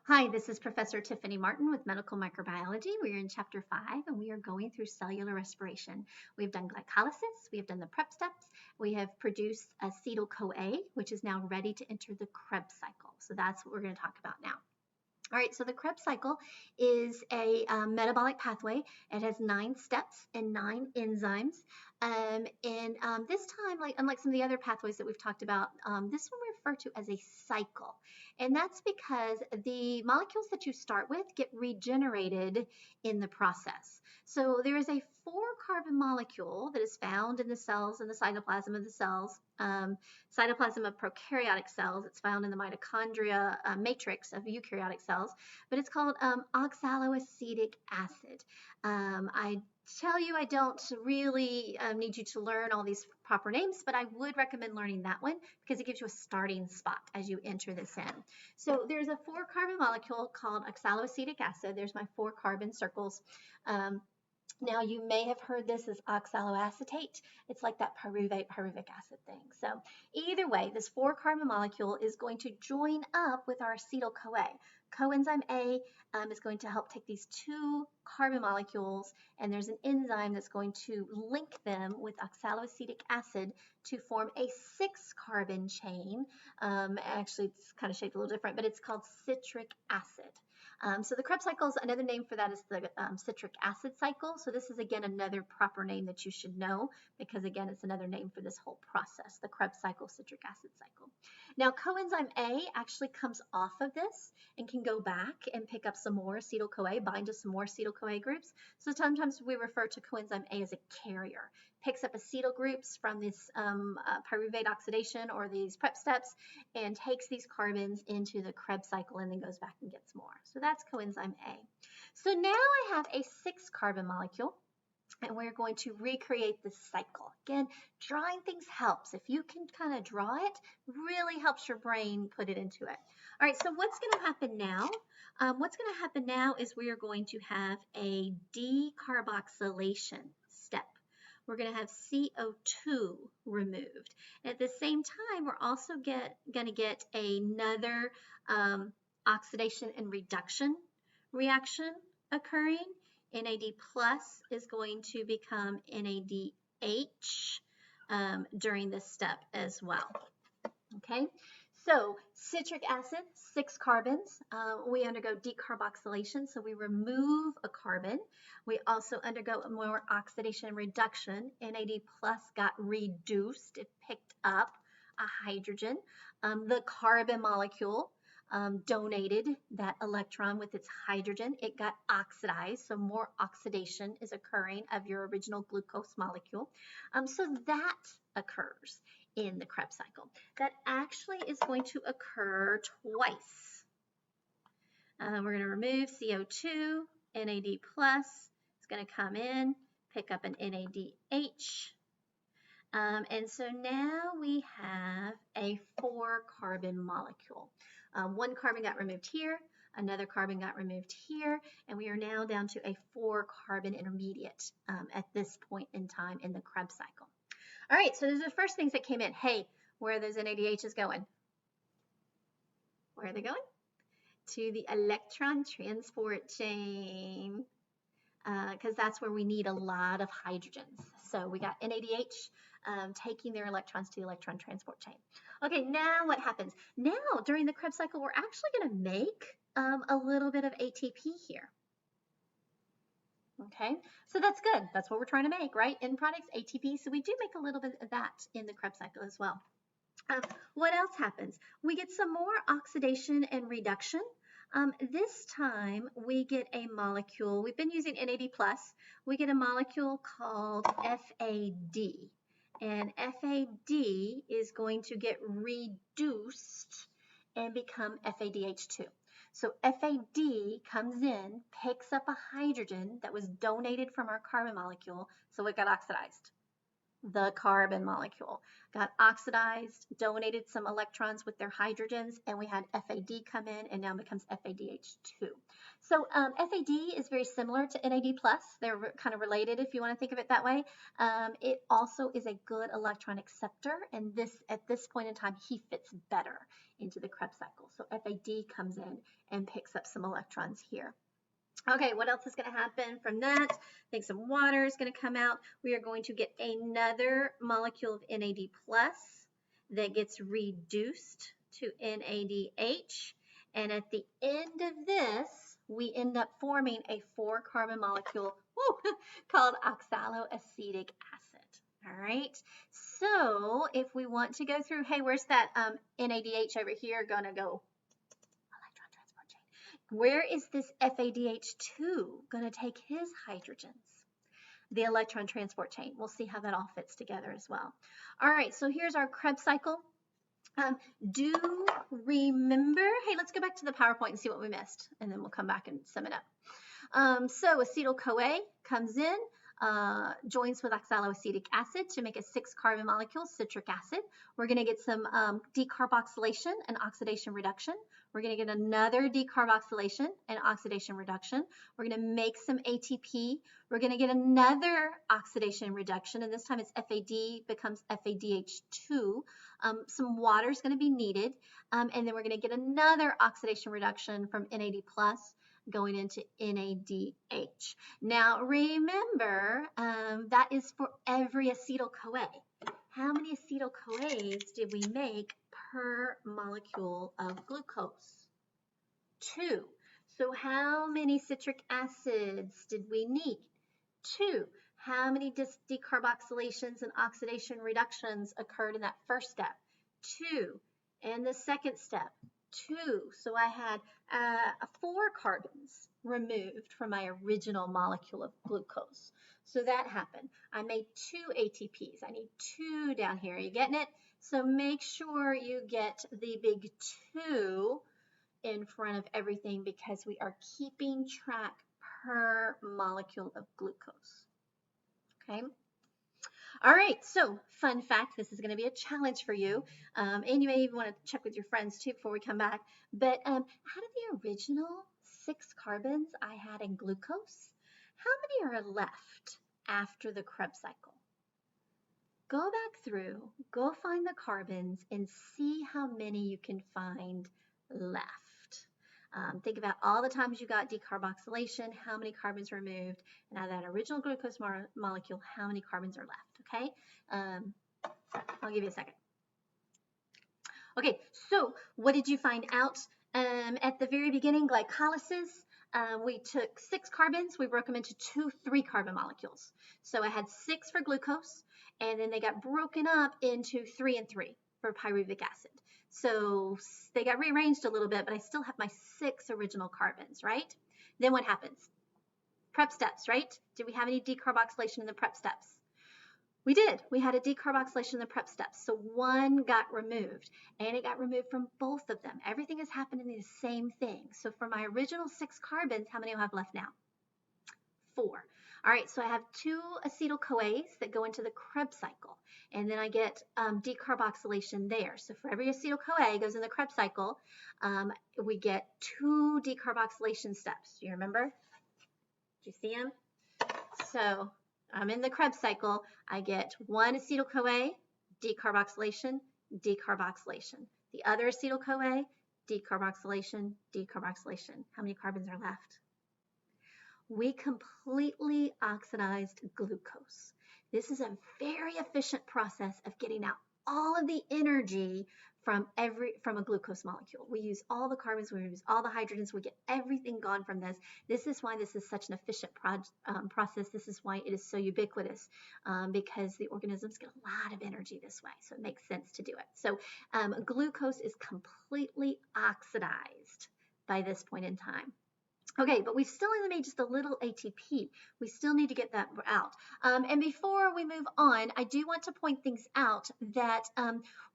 Hi, this is Professor Tiffany Martin with Medical Microbiology. We are in Chapter 5 and we are going through cellular respiration. We've done glycolysis, we have done the prep steps, we have produced acetyl-CoA, which is now ready to enter the Krebs cycle. So that's what we're going to talk about now. All right, so the Krebs cycle is a metabolic pathway. It has 9 steps and 9 enzymes. And this time, unlike some of the other pathways that we've talked about, this one we refer to as a cycle. And that's because the molecules that you start with get regenerated in the process. So there is a 4-carbon molecule that is found in the cells, in the cytoplasm of the cells, cytoplasm of prokaryotic cells. It's found in the mitochondria matrix of eukaryotic cells, but it's called oxaloacetic acid. I tell you, I don't really need you to learn all these proper names, but I would recommend learning that one because it gives you a starting spot as you enter this in. So there's a 4-carbon molecule called oxaloacetic acid. There's my 4 carbon circles. Now, you may have heard this as oxaloacetate. It's like that pyruvic acid thing. So either way, this 4-carbon molecule is going to join up with our acetyl-CoA. Coenzyme A is going to help take these 2 carbon molecules, and there's an enzyme that's going to link them with oxaloacetic acid to form a 6-carbon chain. Actually, it's kind of shaped a little different, but it's called citric acid. So the Krebs cycle, is another name for that is the citric acid cycle. So this is, again, another proper name that you should know because, again, it's another name for this whole process, the Krebs cycle, citric acid cycle. Now, coenzyme A actually comes off of this and can go back and pick up some more acetyl-CoA, bind to some more acetyl-CoA groups. So sometimes we refer to coenzyme A as a carrier. Picks up acetyl groups from this pyruvate oxidation or these prep steps and takes these carbons into the Krebs cycle and then goes back and gets more. So that's coenzyme A. So now I have a 6-carbon molecule and we're going to recreate this cycle. Again, drawing things helps. If you can kind of draw it, really helps your brain put it into it. All right, so what's going to happen now? What's going to happen now is we are going to have a decarboxylation step. We're going to have CO2 removed. And at the same time, we're also going to get another oxidation and reduction reaction occurring. NAD plus is going to become NADH during this step as well. Okay, so citric acid, 6 carbons. We undergo decarboxylation, so we remove a carbon. We also undergo more oxidation and reduction. NAD plus got reduced. It picked up a hydrogen. The carbon molecule donated that electron with its hydrogen. It got oxidized, so more oxidation is occurring of your original glucose molecule. So that occurs in the Krebs cycle. That actually is going to occur twice. We're going to remove CO2, NAD plus is going to come in, pick up an NADH. And so now we have a 4-carbon molecule. 1 carbon got removed here, another carbon got removed here, and we are now down to a 4-carbon intermediate at this point in time in the Krebs cycle. All right, so those are the first things that came in. Hey, where are those NADHs going? Where are they going? To the electron transport chain, because that's where we need a lot of hydrogens. So we got NADH taking their electrons to the electron transport chain. Okay, now what happens? Now, during the Krebs cycle, we're actually going to make a little bit of ATP here. Okay, so that's good. That's what we're trying to make, right? End products, ATP. So we do make a little bit of that in the Krebs cycle as well. What else happens? We get some more oxidation and reduction. This time we get a molecule. We've been using NAD+. We get a molecule called FAD. And FAD is going to get reduced and become FADH2. So FAD comes in, picks up a hydrogen that was donated from our carbon molecule, so it got oxidized. the carbon molecule. Got oxidized, donated some electrons with their hydrogens, and we had FAD come in and now becomes FADH2. So FAD is very similar to NAD+. They're kind of related if you want to think of it that way. It also is a good electron acceptor, and at this point in time, he fits better into the Krebs cycle. So FAD comes in and picks up some electrons here. Okay, what else is going to happen from that? I think some water is going to come out. We are going to get another molecule of NAD plus that gets reduced to NADH. And at the end of this, we end up forming a 4-carbon molecule called oxaloacetic acid. All right, so if we want to go through, hey, where's that NADH over here going to go? Where is this FADH2 going to take his hydrogens? The electron transport chain. We'll see how that all fits together as well. All right, so here's our Krebs cycle. Do remember, hey, let's go back to the PowerPoint and see what we missed, and then we'll come back and sum it up. So acetyl-CoA comes in, joins with oxaloacetic acid to make a 6-carbon molecule, citric acid. We're going to get some decarboxylation and oxidation reduction. We're going to get another decarboxylation and oxidation reduction. We're going to make some ATP. We're going to get another oxidation reduction, and this time it's FAD becomes FADH2. Some water is going to be needed, and then we're going to get another oxidation reduction from NAD plus going into NADH. Now remember, that is for every acetyl-CoA. How many acetyl-CoAs did we make per molecule of glucose? 2. So how many citric acids did we need? 2. How many decarboxylations and oxidation reductions occurred in that first step? 2. And the second step? 2. So I had 4 carbons removed from my original molecule of glucose. So that happened. I made 2 ATPs. I need 2 down here. Are you getting it? So make sure you get the big 2 in front of everything because we are keeping track per molecule of glucose. Okay. All right, so fun fact, this is going to be a challenge for you, and you may even want to check with your friends too before we come back, but how did the original 6 carbons I had in glucose, how many are left after the Krebs cycle? Go back through, go find the carbons, and see how many you can find left. Think about all the times you got decarboxylation, how many carbons removed, and out of that original glucose molecule, how many carbons are left, okay? I'll give you a second. Okay, so what did you find out? At the very beginning, glycolysis, we took 6 carbons, we broke them into 2 3-carbon molecules. So I had 6 for glucose, and then they got broken up into 3 and 3 for pyruvic acid. So they got rearranged a little bit, but I still have my 6 original carbons, right? Then what happens? Prep steps, right? Did we have any decarboxylation in the prep steps? We did. We had a decarboxylation in the prep steps. So 1 got removed, and it got removed from both of them. Everything is happening the same thing. So for my original 6 carbons, how many do I have left now? 4. All right, so I have 2 acetyl-CoAs that go into the Krebs cycle, and then I get decarboxylation there. So for every acetyl-CoA goes in the Krebs cycle, we get 2 decarboxylation steps. Do you remember? Do you see them? So I'm in the Krebs cycle. I get 1 acetyl-CoA, decarboxylation, decarboxylation. The other acetyl-CoA, decarboxylation, decarboxylation. How many carbons are left? We completely oxidized glucose. This is a very efficient process of getting out all of the energy from a glucose molecule. We use all the carbons, we use all the hydrogens, we get everything gone from this. This is why this is such an efficient process. This is why it is so ubiquitous, because the organisms get a lot of energy this way, so it makes sense to do it. So glucose is completely oxidized by this point in time. Okay, but we still only made just a little ATP. We still need to get that out. And before we move on, I do want to point things out that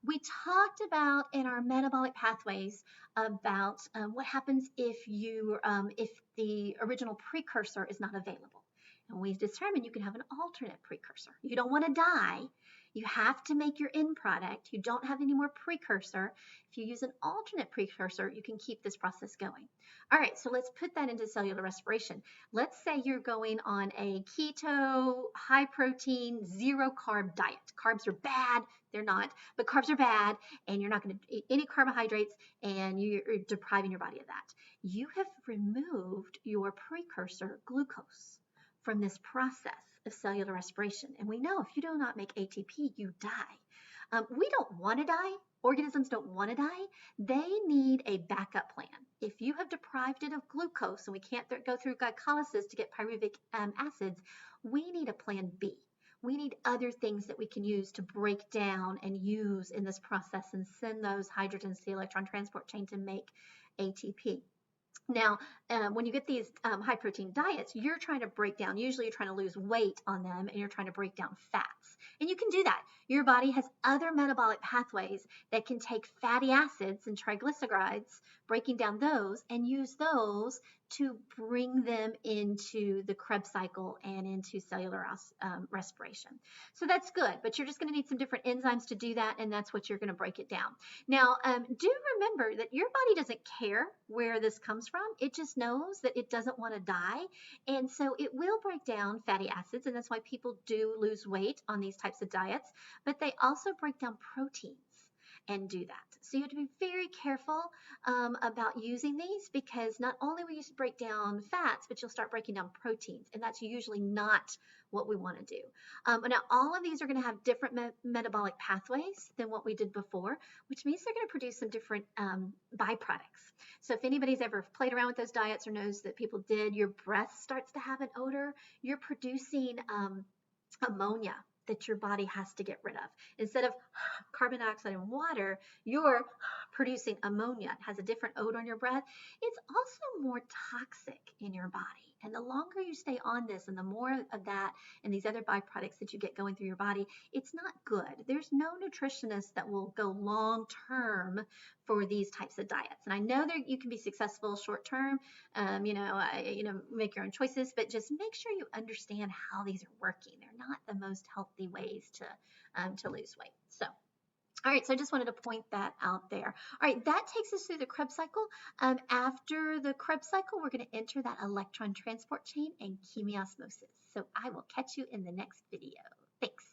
we talked about in our metabolic pathways about what happens if the original precursor is not available. And we determined you can have an alternate precursor. You don't want to die. You have to make your end product. You don't have any more precursor. If you use an alternate precursor, you can keep this process going. All right, so let's put that into cellular respiration. Let's say you're going on a keto, high protein, zero carb diet. Carbs are bad. They're not, but carbs are bad, and you're not going to eat any carbohydrates, and you're depriving your body of that. You have removed your precursor glucose from this process of cellular respiration. And we know if you do not make ATP, you die. We don't want to die. Organisms don't want to die. They need a backup plan. If you have deprived it of glucose and we can't go through glycolysis to get pyruvic acids, we need a plan B. We need other things that we can use to break down and use in this process and send those hydrogens to the electron transport chain to make ATP. Now, when you get these high protein diets, you're trying to break down, usually you're trying to lose weight on them and you're trying to break down fats. And you can do that. Your body has other metabolic pathways that can take fatty acids and triglycerides, breaking down those, and use those to bring them into the Krebs cycle and into cellular respiration. So that's good, but you're just going to need some different enzymes to do that, and that's what you're going to break it down. Now, do remember that your body doesn't care where this comes from. It just knows that it doesn't want to die, and so it will break down fatty acids, and that's why people do lose weight on these types of diets, but they also break down proteins and do that. So you have to be very careful about using these, because not only will you break down fats, but you'll start breaking down proteins, and that's usually not what we want to do. Now, all of these are going to have different metabolic pathways than what we did before, which means they're going to produce some different byproducts. So if anybody's ever played around with those diets or knows that people did, your breath starts to have an odor, you're producing ammonia that your body has to get rid of. Instead of carbon dioxide and water, you're producing ammonia. It has a different odor in your breath. It's also more toxic in your body. And the longer you stay on this and the more of that and these other byproducts that you get going through your body, it's not good. There's no nutritionist that will go long term for these types of diets. And I know that you can be successful short term, make your own choices, but just make sure you understand how these are working. They're not the most healthy ways to lose weight. So, all right, so I just wanted to point that out there. All right, that takes us through the Krebs cycle. After the Krebs cycle, we're going to enter that electron transport chain and chemiosmosis. So I will catch you in the next video. Thanks.